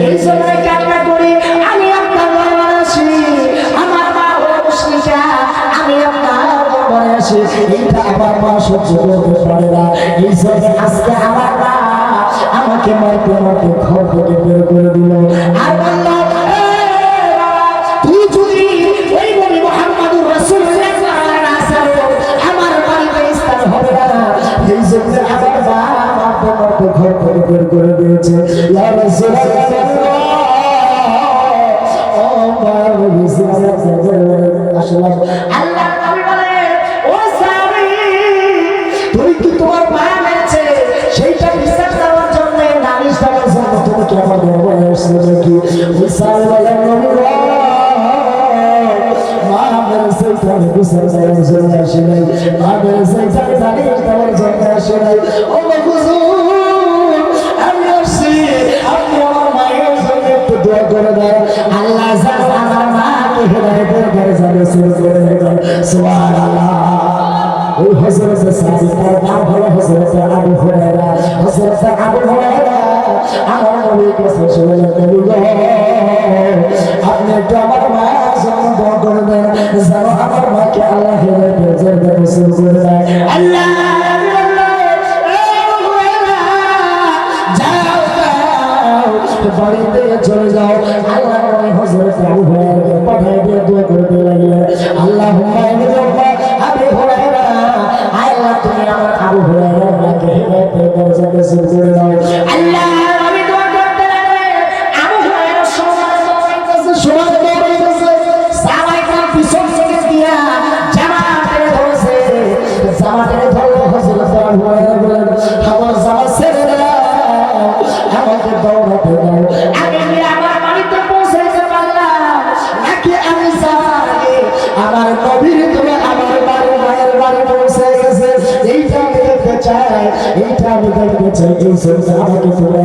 এই সময় কান্না করে আমি আপনার দরবারে আসি, আমার মা হলো মুশরিকা, আমি আপনার দরবারে আসি, এটা আমার মা সহ্য করতে পারে না। এই সময় আজকে আমার মা আমাকে মারতে মারতে ঘর থেকে বের করে দিল আর বলল, তুই যদি ওই নবী মুহাম্মদুর রাসূলুল্লাহ আমার বাড়িতে স্থান হবে না। এই জন্য আমার মা আমাকে মারতে ঘর থেকে বের করে দিয়েছে। ইয়া রাসূলুল্লাহ, ও মা আসলে আল্লাহ নবী বলে, ও সাহাবী, তুই কি তোমার মায়া মেরেছে সেইটা বিচার দেওয়ার জন্য নালিশ দেওয়ার জন্য তুমি কি আমার দরবারে এসেছো নাকি? ওই সাহাবী বলে, নবী গো, মা মেরেছে তাহলে বিচার দেওয়ার জন্য আসে নাই, মা মেরেছে তাহলে নালিশ দেওয়ার জন্য আসে নাই। ও হুজুর, আমি আসছি, আপনি আমার মায়ের জন্য একটু দোয়া করে দেন, আল্লাহ যেন আমার মাকে হেদায়েতের দরজা নসিব করে দেন। সুবহানাল্লাহ। ওই হযরতে সাহাবী, তার নাম হলো হযরতে আবু হুরায়রা। হযরতে আবু হুরায়রা আমার নবীর কাছে শুনলেন, নবী গো, আপনি একটু আমার মায়ের জন্য দোয়া করে দেন যেন আমার মাকে আল্লাহ হেদায়েতের দরজা নসিব করে দেয়। আল্লাহ বাড়িতে চলে যাও। আল্লাহ নবী হযরত আবু হুরায়রাকে পাঠিয়ে দিয়ে দোয়া করতে লাগলেন, আল্লাহুম্মা ইন্নী আবু হুরায়রা, আল্লাহ তুমি আমার আবু হুরায়রার মাকে হেদায়েতের দরজা নসিব করে দাও। আল্লাহ নবী দোয়া করতে লাগলেন, আবু হুরায়রা সমান দৌড়াইতেছে, সাহাবায়ে পিছন থেকে দিয়া জামাতে ধরছে, জামাতে ধরলো। হযরত আবু হুরায়রা বলেন, আমার জামা ছেড়ে দাও, আমাকে দৌড়াতে দাও, আমি কি আমার বাড়িতে পৌঁছাইতে পারলাম নাকি আমি যাই আমার নবীর তুমি আমার বাড়ি মায়ের বাড়ি পৌঁছে গেছে, এইটা আমি দেখতে চাই, এইটা আমি দেখতে চাই। এই জন্য আমাকে তোমরা